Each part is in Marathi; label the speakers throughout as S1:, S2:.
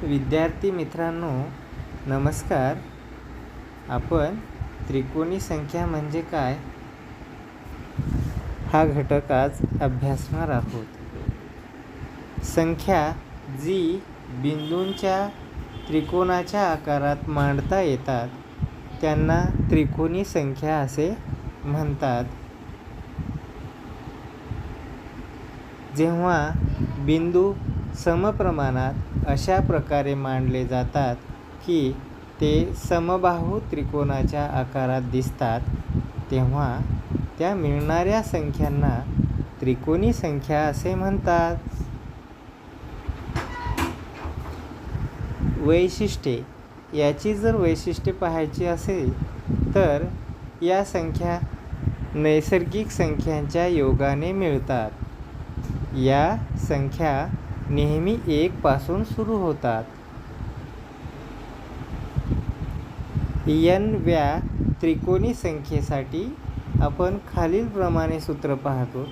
S1: विद्यार्थी मित्रांनो, नमस्कार. आपण त्रिकोणी संख्या म्हणजे काय हा घटक आज अभ्यासणार आहोत. संख्या जी बिंदूंच्या त्रिकोणाच्या आकारात मांडता येतात त्यांना त्रिकोणी संख्या असे म्हणतात. जेव्हा बिंदू समप्रमाणात अशा प्रकारे मांडले जातात की ते समबाहू त्रिकोणाच्या आकारात दिसतात, तेव्हा त्या मिळणाऱ्या संख्यांना त्रिकोणी संख्या असे म्हणतात. वैशिष्ट्ये. याची जर वैशिष्ट्ये पाहायची असेल तर या संख्या नैसर्गिक संख्यांच्या योगाने मिळतात. या संख्या नेहमी 1 पासून सुरू होतात. n व्या त्रिकोणी संख्येसाठी आपण खालीलप्रमाणे सूत्र पाहतो.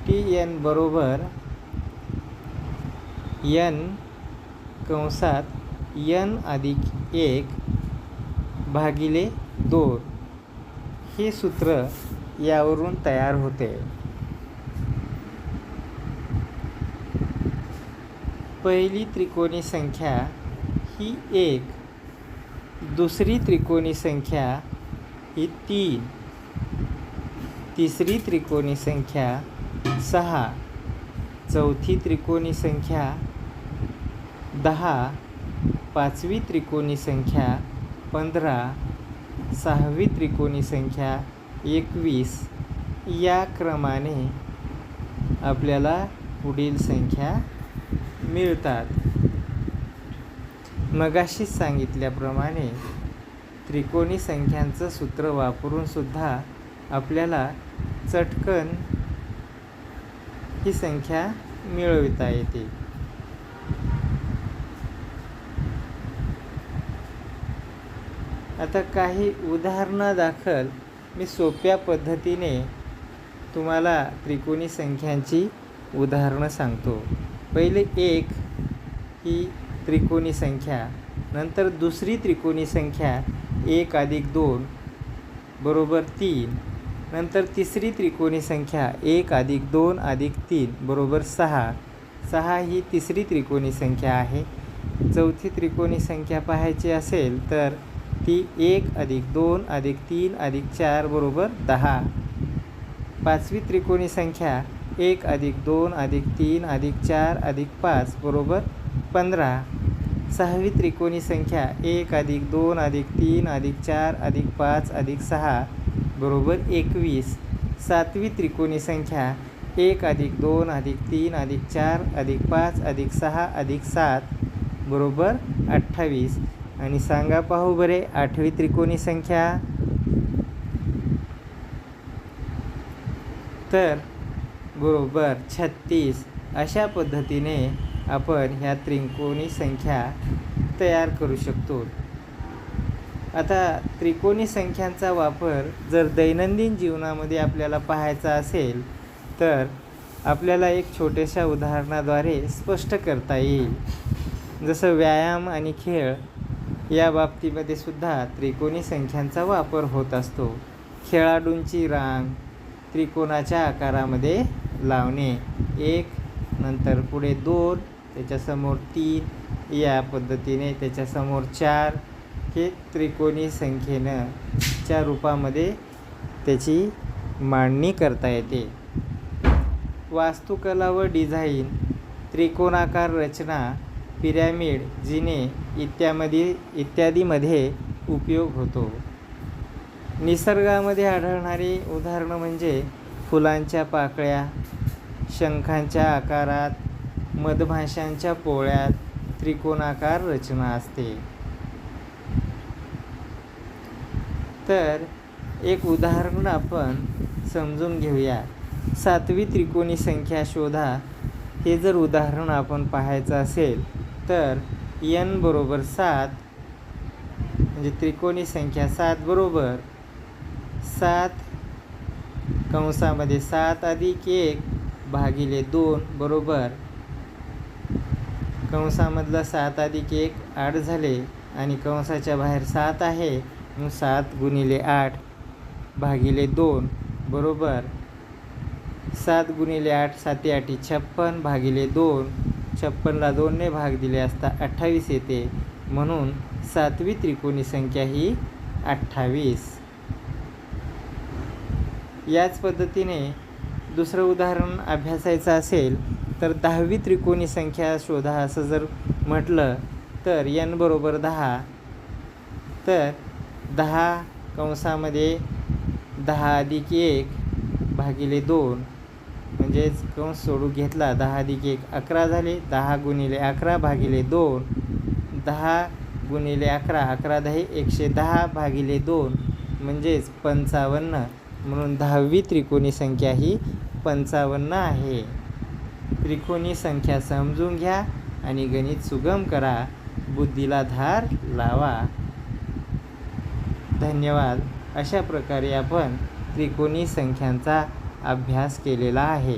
S1: Tn बरोबर n कंसात n अधिक 1 भागिले 2 हे सूत्र यावरून तयार होते. पहिली त्रिकोणी संख्या ही 1, दुसरी त्रिकोणी संख्या ही 3, तिसरी त्रिकोणी संख्या 6, चौथी त्रिकोणी संख्या 10, पाचवी त्रिकोणी संख्या 15, सहावी त्रिकोणी संख्या 21. या क्रमाने आपल्याला पुढील संख्या मिळतात. मगाशी सांगितल्याप्रमाणे त्रिकोणी संख्यांचं सूत्र वापरून सुद्धा आपल्याला चटकन ही संख्या मिळविता येते. आता काही उदाहरणादाखल मी सोप्या पद्धतीने तुम्हाला त्रिकोणी संख्यांची उदाहरणं सांगतो. पहिले 1 ही त्रिकोणी संख्या, नंतर दुसरी त्रिकोणी संख्या 1 अधिक 2 बरोबर 3, नंतर तिसरी त्रिकोणी संख्या 1 अधिक 2 अधिक 3 बरोबर 6. 6 ही तिसरी त्रिकोणी संख्या आहे. चौथी त्रिकोणी संख्या पाहायची असेल तर ती 1 अधिक 2 अधिक 3 अधिक 4 बरोबर 10. पाचवी त्रिकोणी संख्या 1 अधिक 2 अधिक 3 अधिक 4 अधिक 5 बरोबर 15. सहावी त्रिकोणी संख्या 1 अधिक 2 अधिक 3 अधिक 4 अधिक 5 अधिक 6 बरोबर 21. सातवी त्रिकोणी संख्या 1 अधिक 2 अधिक 3 अधिक 4 अधिक 5 अधिक 6 अधिक 7 बरोबर 28. आणि सांगा पाहू बरे, आठवी त्रिकोणी संख्या तर बरोबर 36. अशा पद्धतीने आपण ह्या त्रिकोणी संख्या तयार करू शकतो. आता त्रिकोणी संख्यांचा वापर जर दैनंदिन जीवनामध्ये आपल्याला पाहायचा असेल तर आपल्याला एक छोट्याशा उदाहरणाद्वारे स्पष्ट करता येईल. जसं व्यायाम आणि खेळ या बाबतीमध्ये सुद्धा त्रिकोणी संख्यांचा वापर होत असतो. खेळाडूंची रांग त्रिकोणाच्या आकारामध्ये लावणे, 1 नंतर पुढे 2, त्याच्यासमोर 3, या पद्धतीने त्याच्यासमोर 4 हे त्रिकोणी संख्येनं च्या रूपामध्ये त्याची मांडणी करता येते. वास्तुकला व डिझाईन त्रिकोणाकार रचना, पिरॅमिड, जिने इत्यादीमध्ये उपयोग होतो. निसर्गामध्ये आढळणारी उदाहरणं म्हणजे फुलांच्या पाकळ्या, शंखांच्या आकारात, मधमाशांच्या पोळ्यात त्रिकोणाकार रचना असते. तर एक उदाहरण आपण समजून घेऊया. सातवी त्रिकोणी संख्या शोधा हे जर उदाहरण आपण पाहायचं असेल तर n बरोबर 7 म्हणजे त्रिकोणी संख्या 7 बरोबर 7 कंसामध्ये 7 अधिक 1 भागिले 2 बरोबर कंसामधलं 7 अधिक 1 8 झाले आणि कंसाच्या बाहेर 7 आहे, मग 7 गुणिले 8 भागिले 2 बरोबर 7 गुणिले 8 7 8 56 भागिले 2 56ला 2ने भाग दिले असता 28 येते, म्हणून 7वी त्रिकोणी संख्या ही 28. याच पद्धतीने दुसरं उदाहरण अभ्यासायचं असेल तर 10वी त्रिकोणी संख्या शोधा असं जर म्हटलं तर n बरोबर 10, तर 10 कंसामध्ये 10 अधिक 1 भागिले 2 म्हणजेच कंस सोडून घेतला 10 अधिक 1 11 झाले. 10 गुणिले 11 भागिले 2 10 गुणिले 11 11 10 110 भागिले 2 म्हणजेच 55, म्हणून 10वी त्रिकोणी संख्या ही 55 आहे. त्रिकोणी संख्या समजून घ्या आणि गणित सुगम करा, बुद्धीला धार लावा. धन्यवाद. अशा प्रकारे आपण त्रिकोणी संख्यांचा अभ्यास केलेला आहे.